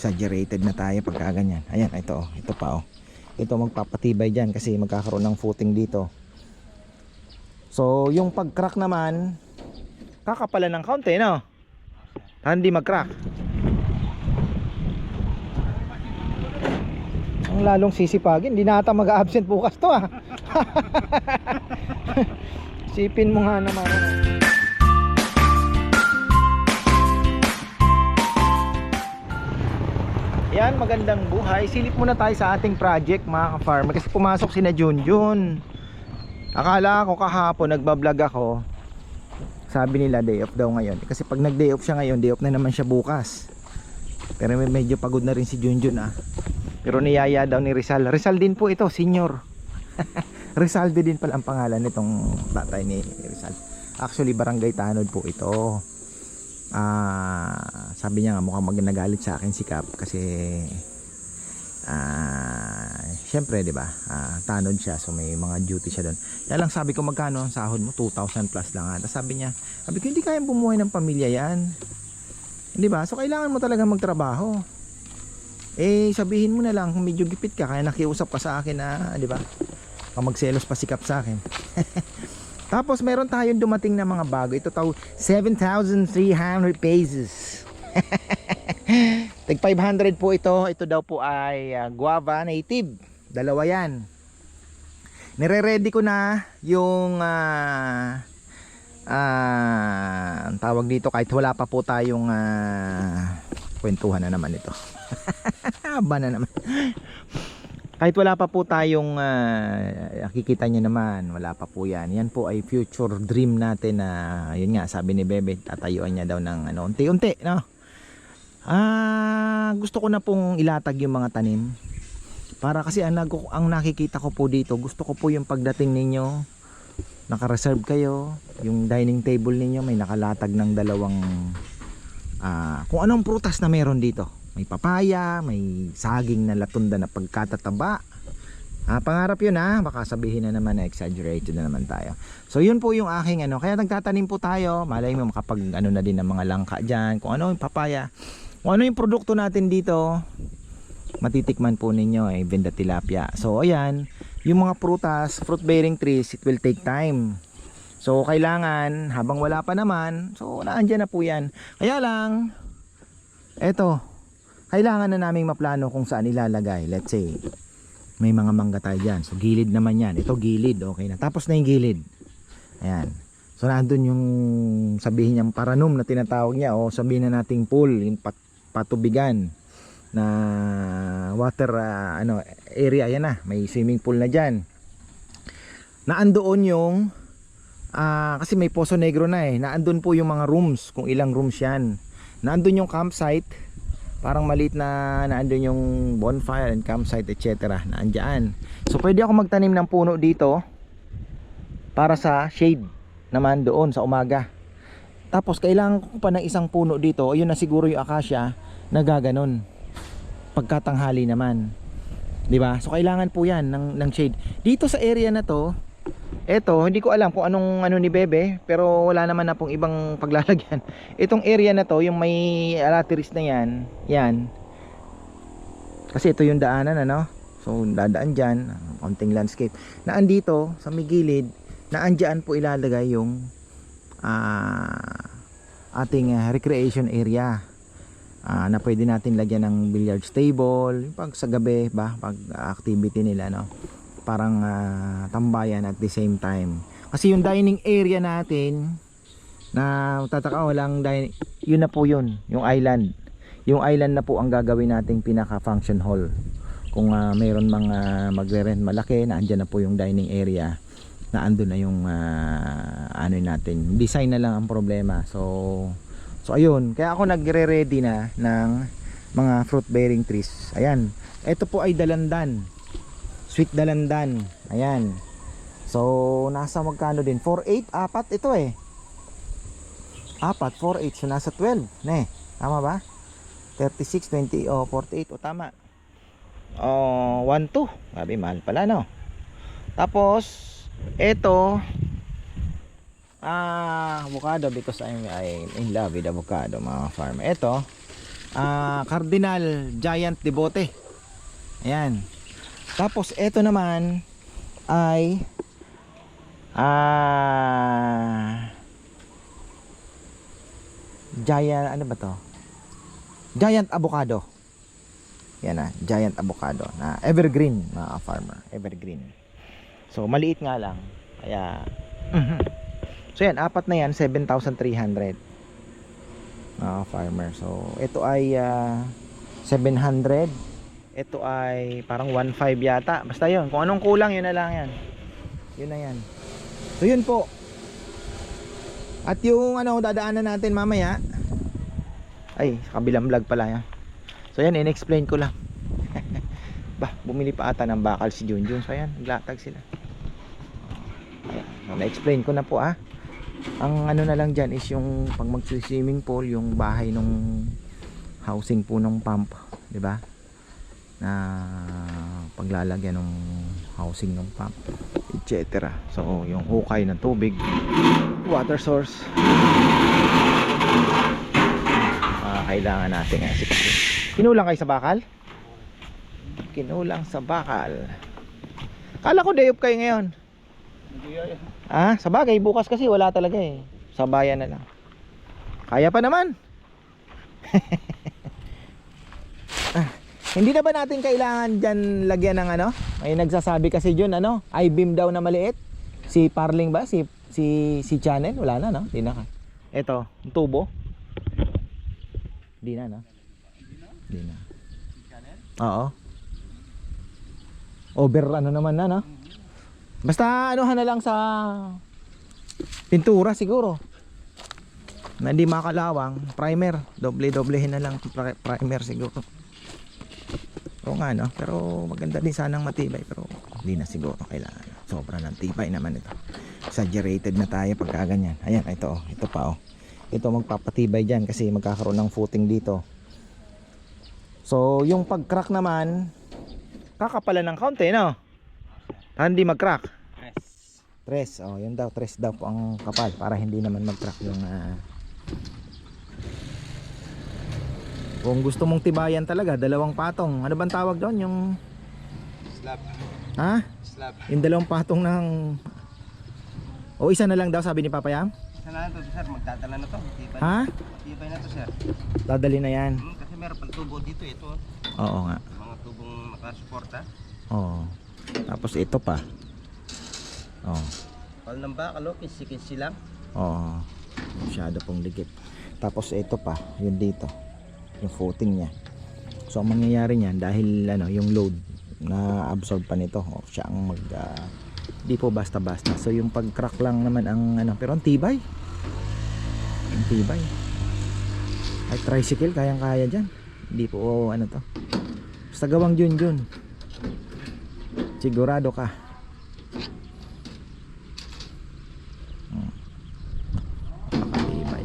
exaggerated na tayo pagka ganyan. Ayan, ito pa oh. Ito magpapatibay dyan kasi magkakaroon ng footing dito. So yung pag-crack naman, kakapalan ng kaunti, no? Hindi mag-crack. Ang lalong sisipagin, hindi na ata mag-absent bukas to ah. Sipin mo nga naman. Yan, magandang buhay. Silip muna tayo sa ating project mga ka-farmer kasi pumasok si na Junjun. Akala ko kahapon nagbablog ako, sabi nila day off daw ngayon. Kasi pag nag day off siya ngayon, day off na naman siya bukas. Pero medyo pagod na rin si Junjun ah. Pero niyaya daw ni Rizal. Rizal din po ito, senior. Rizalde din pala ang pangalan nitong tatay ni Rizal. Actually barangay Tanod po ito. Sabi niya nga mukhang nagalit sa akin si Cap kasi syempre di ba, Tanod siya, so may mga duty siya doon. Kaya lang sabi ko, magkano ang sahod mo? 2,000 plus lang ata. Sabi ko hindi kayang bumuhay ng pamilya yan, di ba? So kailangan mo talaga magtrabaho. Sabihin mo na lang kung medyo gipit ka, kaya nakiusap ka sa akin na, di ba? Magselos pa si Cap sa akin. Tapos meron tayong dumating na mga bago. Ito 7,300 pesos. Tag 500 po ito. Ito daw po ay guava native. Dalawa yan. Nire-ready ko na yung ang tawag dito, kahit wala pa po tayong kwentuhan na naman ito. Haba na naman. Kahit wala pa po tayong nakikita nyo naman, wala pa po yan. Yan po ay future dream natin na yun nga, sabi ni Bebe, tatayuan niya daw ng unti-unti, no? Gusto ko na pong ilatag yung mga tanim. Para kasi ang nakikita ko po dito, gusto ko po yung pagdating ninyo, naka-reserve kayo, yung dining table ninyo may nakalatag ng dalawang kung anong prutas na meron dito. May papaya, may saging na latunda na pagkatataba. Pangarap yun baka sabihin na naman na exaggerated na naman tayo. So yun po yung aking kaya nagtatanim po tayo. Malay mo makapag na din ng mga langka dyan, kung ano yung papaya, kung ano yung produkto natin dito, matitikman po ninyo Venda tilapia. So ayan, yung mga prutas, fruit bearing trees, it will take time. So kailangan habang wala pa naman, so naandyan na po yan. Kaya lang eto, kailangan na naming maplano kung saan ilalagay. Let's say may mga mangga tayo dyan, so gilid naman yan. Ito gilid, okay na, tapos na yung gilid. Ayan, so nandun yung sabihin niyang paranom na tinatawag niya, o sabihin na nating pool, yung patubigan na water area. Yan na, may swimming pool na dyan. Naandoon yung kasi may Poso Negro na naandun po yung mga rooms, kung ilang rooms yan. Naandun yung campsite, parang maliit na naandun yung bonfire and campsite etc. Naandyan. So pwede ako magtanim ng puno dito para sa shade naman doon sa umaga. Tapos kailangan ko pa ng isang puno dito, ayun na siguro yung acacia na gaganon pagkatanghali naman, di ba? So kailangan po yan ng shade dito sa area na to. Eto, hindi ko alam kung anong ni Bebe, pero wala naman na pong ibang paglalagyan. Itong area na to, yung may alateris na yan. Kasi ito yung daanan, so dadaan dyan, konting landscape. Naandito, sa may gilid, naandyan po ilalagay yung ating recreation area. Na pwede natin lagyan ng billiards table, pag sa gabi ba, pag activity nila, parang tambayan at the same time. Kasi yung dining area natin na tataka walang dining, yun na po yun, yung island. Yung island na po ang gagawin nating pinaka function hall. Kung mayroon mga magre-rent malaki, naandyan na po yung dining area. Naandun na yung natin. Design na lang ang problema. So ayun, kaya ako nagre-ready na ng mga fruit bearing trees. Ayan, ito po ay dalandan, sweet dalandan. Ayan, so nasa magkano din, 4.8, apat ito apat, 4.8, so nasa 12 tama ba? 36, 20, 48, tama. 1.2, grabe mahal pala, Tapos ito avocado, because I'm in love with avocado, mga farmer. Ito Cardinal Giant Debote. Ayan. Tapos ito naman ay Giant, ano ba to? Giant Avocado. Yan na, Giant Avocado na evergreen, mga farmer, evergreen. So maliit nga lang. Kaya so yan, apat na yan, 7,300. Mga farmer. So ito ay 700. Ito ay parang 1.5 yata. Basta yun, kung anong kulang yun na lang yan. Yun na yan. So yun po. At yung ano dadaanan natin mamaya, ay sa kabilang vlog pala yan. So yan, in-explain ko lang. Bah, bumili pa ata ng bakal si Junjun. So yan, naglatag sila. Ayan, so, na-explain ko na po Ang ano na lang dyan is yung pag mag-swimming pool, yung bahay nung housing po ng pump, di ba? Na paglalagyan ng housing ng pump, etc. So yung hukay ng tubig, water source, kailangan natin asikasin. Kinulang kayo sa bakal? Kinulang sa bakal. Kala ko day off kayo ngayon. Sa bagay bukas kasi wala talaga sa bayan na lang. Kaya pa naman. Hindi na ba natin kailangan dyan lagyan ng ano? May nagsasabi kasi dyan I-beam daw na maliit. Si Parling ba? Si Channel? Wala na no? Di na ka. Ito, yung tubo. Di na no? Di na. Oo. Over naman na no? Basta anuhan na lang sa pintura siguro. Na hindi makalawang. Primer. Doble-doblehin na lang primer siguro. Oo nga no, pero maganda din sanang matibay, pero hindi na siguro kailangan. Sobra ng tibay naman ito. Exaggerated na tayo pagka ganyan. Ayan, ito pa Ito magpapatibay dyan kasi magkakaroon ng footing dito. So yung pag-crack naman, kakapalan ng kaunti no? Hindi mag-crack. Tres, yun daw, tres daw po ang kapal para hindi naman mag-crack yung kung gusto mong tibayan talaga, dalawang patong. Ano bang tawag doon? Yung slab. Ha? Slab. Yung dalawang patong ng isa na lang daw sabi ni Papa Yam? Isa na lang to sir, magdadala na to. Tibay. Ha? Tibay na to sir. Dadali na yan. Kasi meron pang tubo dito ito. Oo nga. Mga tubong nakasuporta. Oo. Tapos ito pa. Pal ng bakal, kinsi-kinsi lang. Oo. Masyado pong ligit. Tapos ito pa, yun dito. Yung footing niya. So ang mangyayari niyan dahil yung load na absorb pa nito, siya ang di po basta-basta. So yung pag-crack lang naman ang pero ang tibay. Ang tibay. Ay tricycle kayang-kaya diyan. Hindi po to. Basta gawang Junjun. Sigurado ka. Napakatibay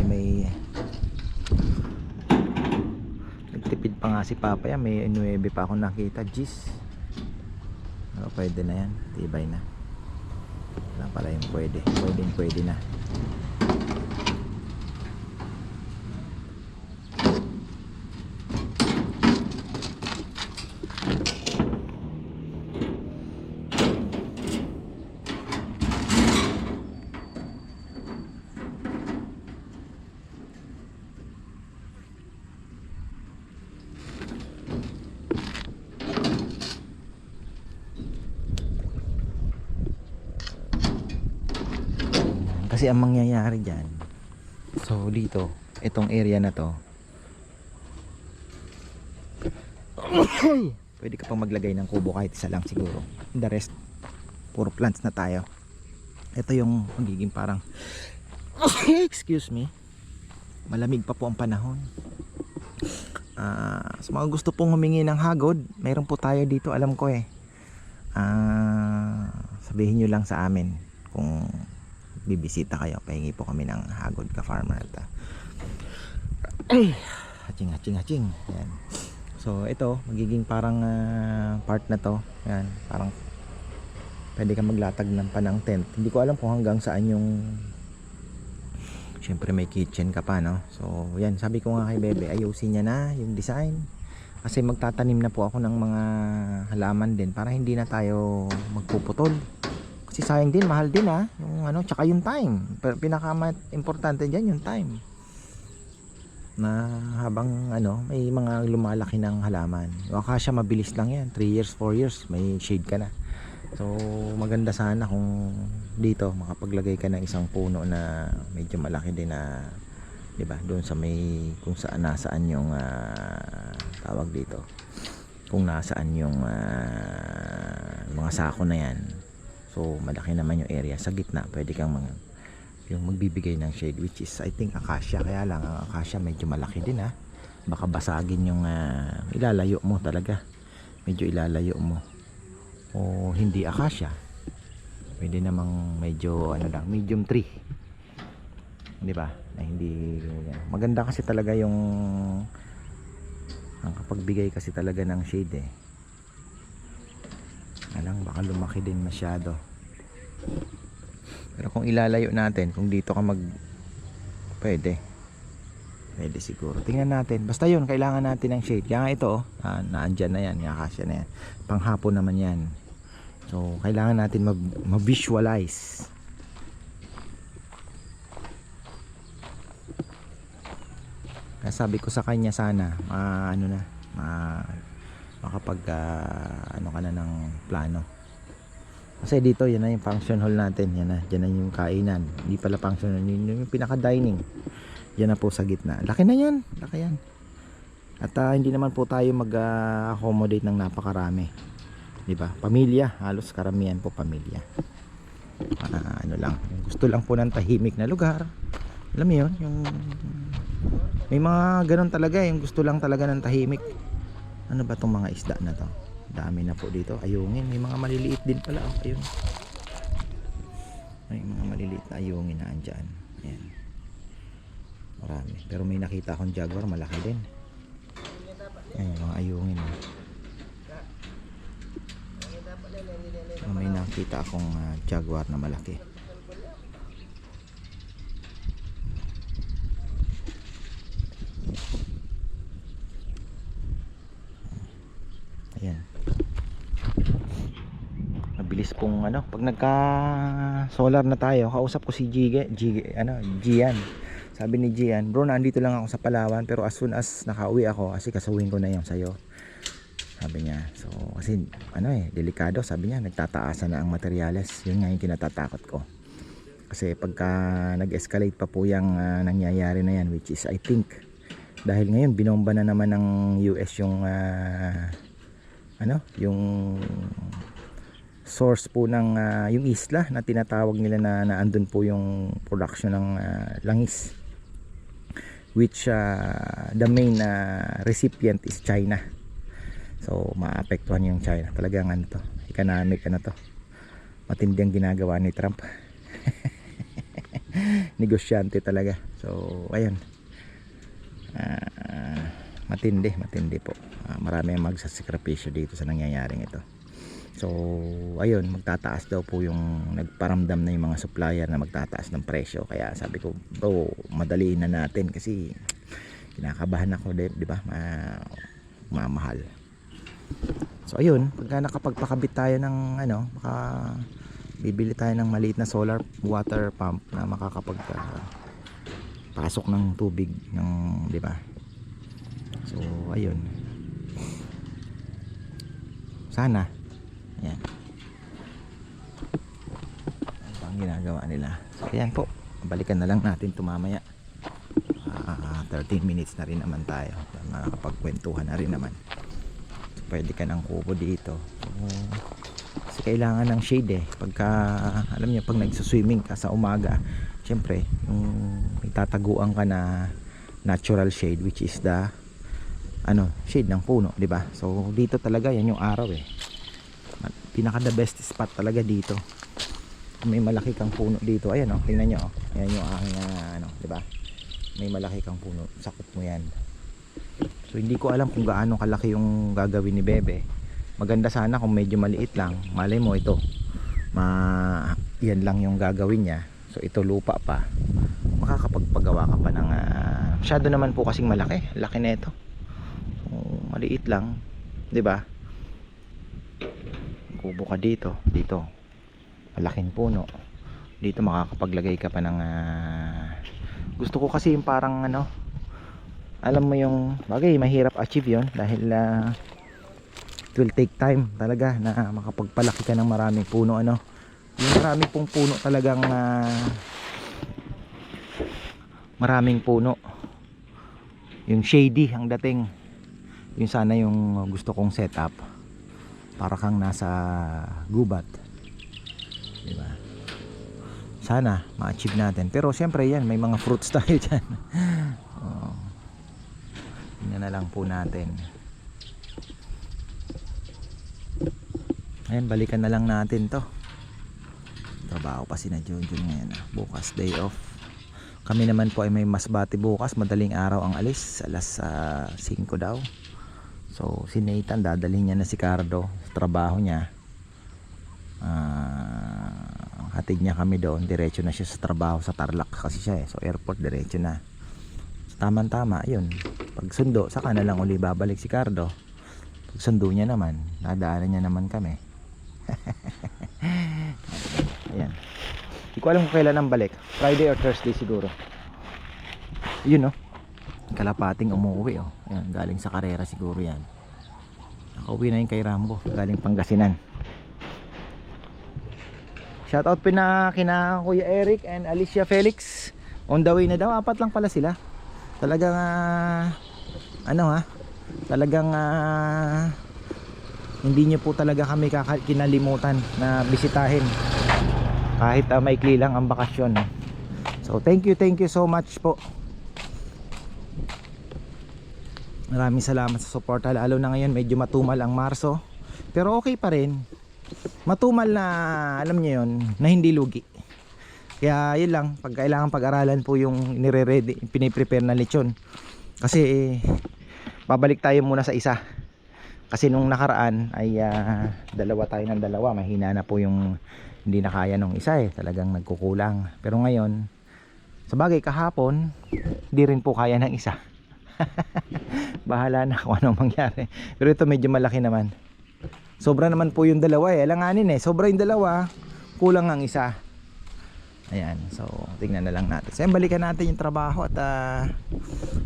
may nagtipid pa nga si Papa yan, may 9 pa ako nakita G's. Pwede na yan, tibay na. Wala pala yung pwede na. Kasi ang mangyayari dyan, so dito, itong area na to, pwede ka pang maglagay ng kubo kahit isa lang siguro. The rest, puro plants na tayo. Ito yung magiging parang excuse me, malamig pa po ang panahon. Sa mga gusto pong humingi ng hagod, mayroon po tayo dito, alam ko sabihin nyo lang sa amin kung bibisita kayo, pahingi po kami ng hagod ka farmer at haching. Yan. So ito, magiging parang part na to. Yan, parang pwede kang maglatag ng panang tent. Hindi ko alam kung hanggang saan yung, syempre may kitchen ka pa, no? So yan, sabi ko nga kay Bebe, ayusin niya na yung design. Kasi magtatanim na po ako ng mga halaman din para hindi na tayo magpuputol. Kasi sayang din, mahal din yung ano, tsaka yung time. Pero pinaka-importante diyan yung time. Na habang ano, may mga lumalaki ng halaman. Yung akasya mabilis lang yan, 3 years, 4 years, may shade ka na. So maganda sana kung dito makapaglagay ka ng isang puno na medyo malaki din na, 'di ba? Doon sa may kung saan nasaan yung tawag dito. Kung nasaan yung mga sako na 'yan. So malaki naman yung area sa gitna, pwede kang yung magbibigay ng shade, which is I think acacia. Kaya lang ang acacia medyo malaki din baka basagin yung ilalayo mo talaga, medyo ilalayo mo. O hindi acacia, pwede namang medyo ano lang, medium tree, di ba? Na hindi maganda kasi talaga yung ang kapagbigay kasi talaga ng shade alang baka lumaki din masyado. Pero kung ilalayo natin, kung dito ka pwede siguro, tingnan natin. Basta yun, kailangan natin ng shade. Kaya nga ito naandyan na yan, yung acacia na yan, panghapon naman yan. So kailangan natin mag-visualize. Kaya sabi ko sa kanya, sana makapag ano ka na ng plano. Kasi dito yan na yung function hall natin, yan na yung kainan. Hindi pala function hall, yung pinaka dining. Yan na po sa gitna. Laki na yan, laki yan. At hindi naman po tayo mag-accommodate ng napakarami, di ba? Pamilya, halos karamihan po pamilya. Ano lang, gusto lang po ng tahimik na lugar. Alam mo yun, yung may mga ganun talaga, yung gusto lang talaga ng tahimik. Ano ba tong mga isda na to? Dami na po dito, ayungin. May mga maliliit din pala, ayun. May mga maliliit na ayungin na andyan. Ayan, marami. Pero may nakita akong jaguar, malaki din. Ayan, mga ayungin. May nakita akong jaguar na malaki. Ayan. Mabilis pong pag nagka solar na tayo, kausap ko si Gian. Sabi ni Gian, bro, nandito lang ako sa Palawan, pero as soon as nakauwi ako, kasi kasuhin ko na yung sayo. Sabi niya, so kasi delikado, sabi niya, nagtataasan na ang materyales. Yun nga yung kinatatakot ko. Kasi pagka nag-escalate pa po yung nangyayari na yan, which is I think dahil ngayon binomba na naman ng US yung yung source po ng yung isla na tinatawag nila na andun po yung production ng langis, which the main recipient is China. So maapektuhan yung China talagang economic matindi ang ginagawa ni Trump. Negosyante talaga. So ayun, matindi po. Marami ang magsasakripisyo dito sa nangyayaring ito. So ayun, magtataas daw po yung nagparamdam na yung mga supplier na magtataas ng presyo. Kaya sabi ko, bro, madaliin na natin kasi kinakabahan ako, di ba? Mamahal. So ayun, pagka nakapagpakabit tayo ng bibili tayo ng maliit na solar water pump na makakapag pasok ng tubig ng, di ba? So ayun, sana yan ang ginagawa nila. So ayan po, balikan na lang natin tumamaya. 13 minutes na rin naman tayo, makakapagkwentuhan na rin naman. So pwede ka ng kubo dito. So, kasi kailangan ng shade pagka alam niyo, pag nagsuswimming ka sa umaga, syempre yung itataguan ka na natural shade, which is the shade ng puno, di ba? So dito talaga yan yung araw pinaka the best spot talaga dito. May malaki kang puno dito, ayan tingnan nyo yan yung aking di ba? May malaki kang puno, sakop mo yan. So hindi ko alam kung gaano kalaki yung gagawin ni Bebe. Maganda sana kung medyo maliit lang. Malay mo ito, yan lang yung gagawin niya. So ito lupa pa, makakapagpagawa ka pa ng masyado naman po kasing malaki. Laki na ito. Maliit lang, 'di ba? Kubo ka dito, malaking puno. Dito makakapaglagay ka pa ng gusto ko kasi yung parang alam mo yung bagay, mahirap achieve yon dahil it will take time talaga na makapagpalaki ka ng maraming puno. Yung maraming pong puno talagang maraming puno, yung shady ang dating. Yung sana yung gusto kong setup, para kang nasa gubat, diba? Sana ma-achieve natin, pero syempre yan, may mga fruits tayo dyan. Tingnan na lang po natin. Ayan, balikan na lang natin to. Trabaho pa si na Junjun ngayon. Bukas day off. Kami naman po ay may masbati bukas. Madaling araw ang alis, alas 5 daw. So si Nathan, dadalhin niya na si Cardo sa trabaho niya. Hatid niya kami doon. Diretso na siya sa trabaho sa Tarlac kasi siya so airport diretso na. So, tama ayun. Pag sundo, saka na lang uli babalik si Cardo. Pag sundo niya naman, nadaanan niya naman kami. Ayan. Hindi ko alam kung kailan ang balik. Friday or Thursday siguro. Yun kalapating umuwi Ayan, galing sa karera siguro yan. Nakauwi na yung kay Rambo, galing Pangasinan. Shoutout kina Kuya Eric and Alicia Felix. On the way na daw, 4 lang pala sila. Talagang talagang hindi niyo po talaga kami kinalimutan na bisitahin kahit maikli lang ang bakasyon. So thank you so much po. Maraming salamat sa support. Lalo na ngayon medyo matumal ang Marso, pero okay pa rin. Matumal na, alam niyo yun, na hindi lugi. Kaya yun lang, pag kailangan pag-aralan po yung nire-ready, piniprepare na lechon. Kasi babalik tayo muna sa isa. Kasi nung nakaraan ay dalawa tayo ng dalawa. Mahina na po yung hindi na kaya nung isa talagang nagkukulang. Pero ngayon, sa bagay kahapon, hindi rin po kaya ng isa. Bahala na kung anong mangyari. Pero ito medyo malaki naman. Sobra naman po yung dalawa alanganin sobra yung dalawa, kulang ang isa. Ayan, so tingnan na lang natin. So balikan natin yung trabaho at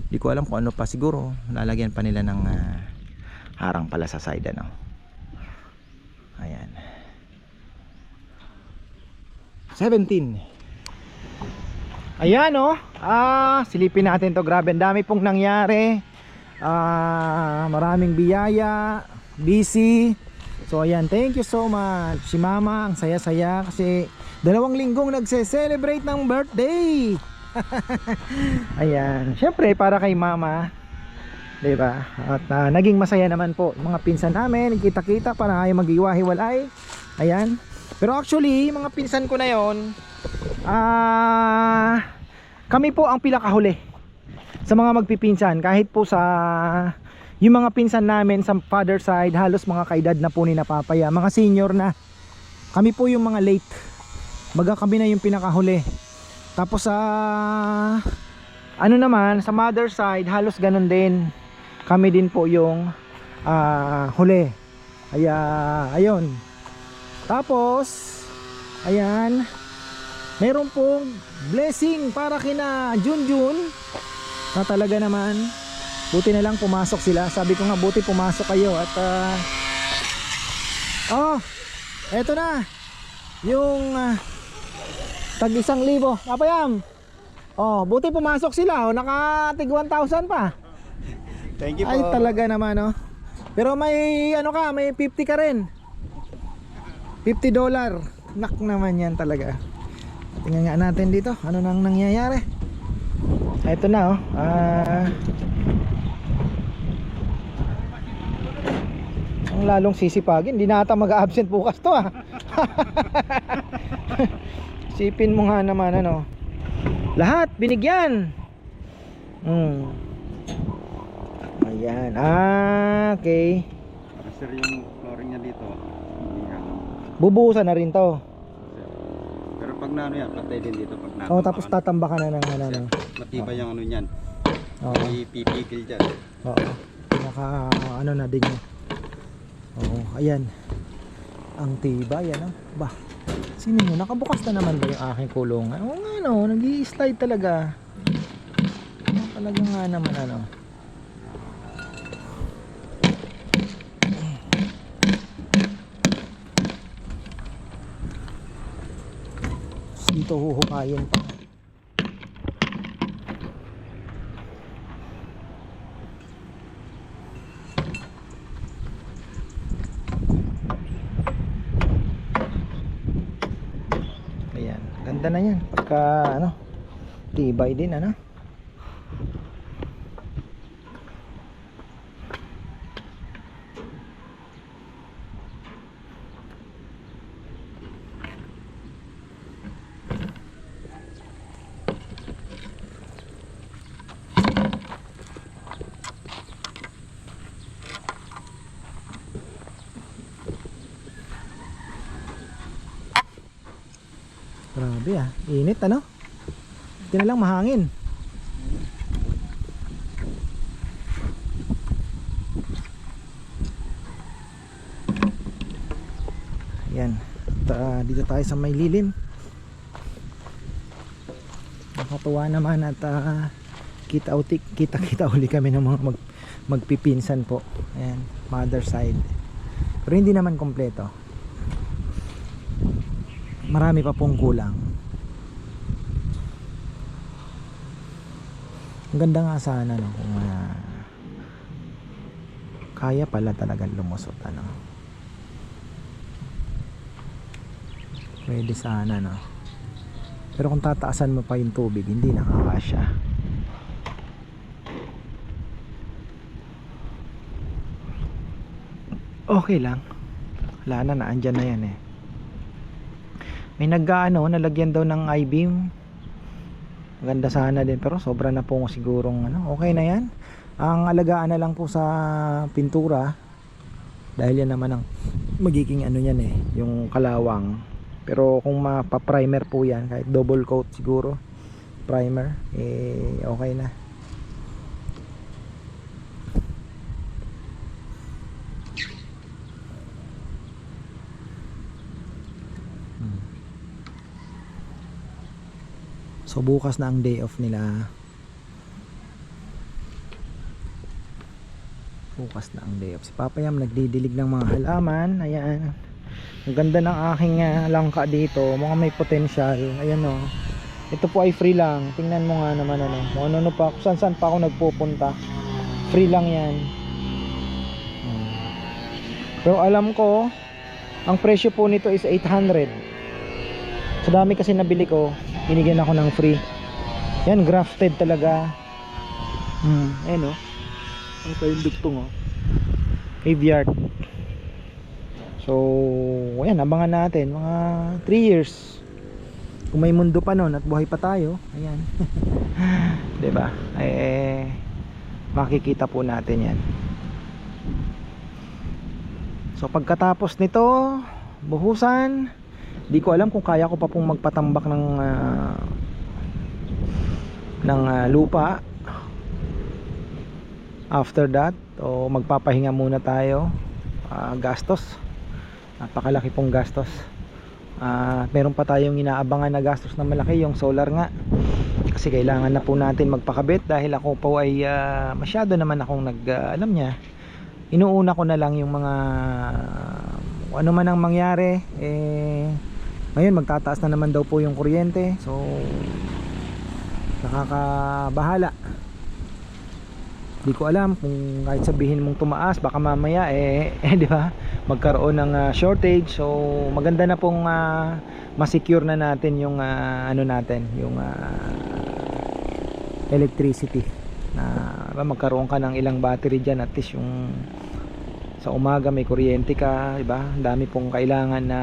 di ko alam kung ano pa, siguro lalagyan pa nila ng harang pala sa side Ayan, 17. Ayan silipin natin to. Grabe, ang dami pong nangyari. Maraming biyaya, busy. So ayan, thank you so much. Si Mama, ang saya-saya kasi 2 linggong nagse-celebrate ng birthday. Ayan, syempre para kay Mama, 'di ba? At naging masaya naman po mga pinsan namin, kita-kita para ay maghiwa-hiwalay. Ayan. Pero actually, mga pinsan ko na 'yon, kami po ang pinakahuli sa mga magpipinsan. Kahit po sa yung mga pinsan namin sa father side, halos mga kaedad na po ni Napapaya, mga senior na. Kami po yung mga late. Baga kami na yung pinakahuli. Tapos sa naman sa mother side, halos ganun din. Kami din po yung huli. Ayun. Tapos ayan, meron pong blessing para kina Junjun na talaga naman, buti na lang pumasok sila. Sabi ko nga, buti pumasok kayo. At eto na yung tag 1,000. Papayam, buti pumasok sila. Nakatig 1,000 pa. Thank you po. Ay talaga naman pero may may 50 ka rin, $50. Nak naman yan talaga. Tingnan nga natin dito ano nang nangyayari. Ito na ang lalong sisipagin. Hindi na ata mag-absent bukas to Sipin mo nga naman lahat binigyan. Ayan. Okay. Para sir yung flooring niya dito. Hindi ano. Bubuhusan na rin to. Sir. Pero pag na ano yan, patay din dito pag Oh, tapos tatambakan na ng ano. Sir, No? matibay yung ano niyan. Oo. May pipigil dyan. Oo. Ano na din yun. Oo, ayan. Ang tibay, ano? Ba, sino yun? Nakabukas na naman ba yung aking kulungan? Oo nga, no, nag-i-slide talaga. Talaga nga naman, ano. Dito huhukayin pa. Ayan, ganda na yan. Pagka ano, tibay din, ano. Grabe ah, init ano? Hindi na lang mahangin. Ayan, dito tayo sa may lilim. Nakatuwa naman at kita uli kami ng mga magpipinsan po. Ayan, mother side. Pero hindi naman kompleto. Marami pa pong kulang. Ang ganda nga sana, no, kung kaya pala talagang lumusot, ano. Pwede sana, no. Pero kung tataasan mo pa yung tubig, hindi nakakasya. Okay lang. Wala na, naandyan na yan eh. May nalagyan daw ng I-beam. Maganda sana din, pero sobra na po sigurong ano, okay na yan. Ang alagaan na lang po sa pintura, dahil yan naman ang magiging ano yan eh, yung kalawang. Pero kung mapa-primer po yan, kahit double coat siguro, primer, eh okay na. So bukas na ang day off nila. Bukas na ang day off. Si Papa Yam nagdidilig ng mga halaman. Ayan. Ang ganda ng aking langka dito. Mga may potential. Ayan o. Ito po ay free lang. Tingnan mo nga naman ano. Ano pa. Kung saan pa ako nagpupunta. Free lang yan. Pero alam ko, ang presyo po nito is 800. Sa dami kasi nabili ko, binigyan ako ng free. Yan, grafted talaga. Ayan o. Ang tayong dugtong o. Caveat. So, ayan, abangan natin. Mga 3 years. Kung may mundo pa nun at buhay pa tayo, ayan. Diba? Makikita po natin yan. So, pagkatapos nito, buhusan. Di ko alam kung kaya ko pa pong magpatambak ng lupa after that, o magpapahinga muna tayo. Gastos, napakalaki pong gastos. Meron pa tayong inaabangan na gastos na malaki, yung solar nga, kasi kailangan na po natin magpakabit dahil ako po ay masyado naman akong alam niya, inuuna ko na lang yung mga ano man ang mangyari. Ngayon magtataas na naman daw po yung kuryente, so nakakabahala. Di ko alam kung kahit sabihin mong tumaas, baka mamaya di ba, magkaroon ng shortage. So maganda na pong ma-secure na natin yung ano natin, yung electricity, na magkaroon ka ng ilang battery diyan, at least yung sa umaga may kuryente ka, di ba? Ang dami pong kailangan na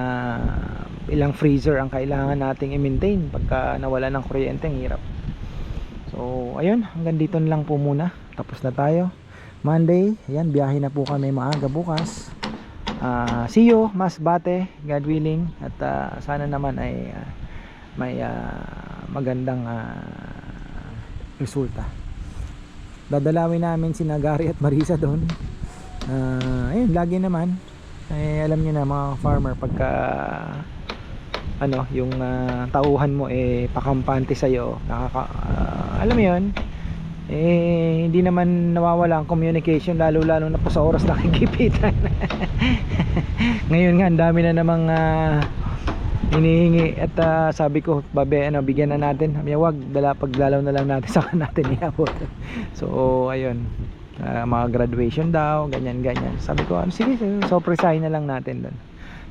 ilang freezer ang kailangan nating i-maintain pagka nawala ng kuryente, ang hirap. So ayun, hanggang dito na lang po muna. Tapos na tayo. Monday. Ayan, biyahe na po kami maaga bukas. See you, Masbate, God willing. At sana naman ay may magandang resulta. Dadalawin namin si Nagari at Marisa doon. Ayun, lagi naman. Alam niyo na mga farmer, pagka yung tauhan mo pakampante sa'yo, alam mo yun, hindi naman nawawala ang communication, lalo na po sa oras na kikipitan. Ngayon nga ang dami na namang hinihingi at sabi ko bigyan na natin, wag pagdalaw na lang natin saka natin iabot. So ayun, mga graduation daw, ganyan. Sabi ko sige, so presahin na lang natin doon.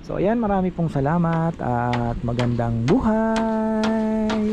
So ayan, marami pong salamat at magandang buhay.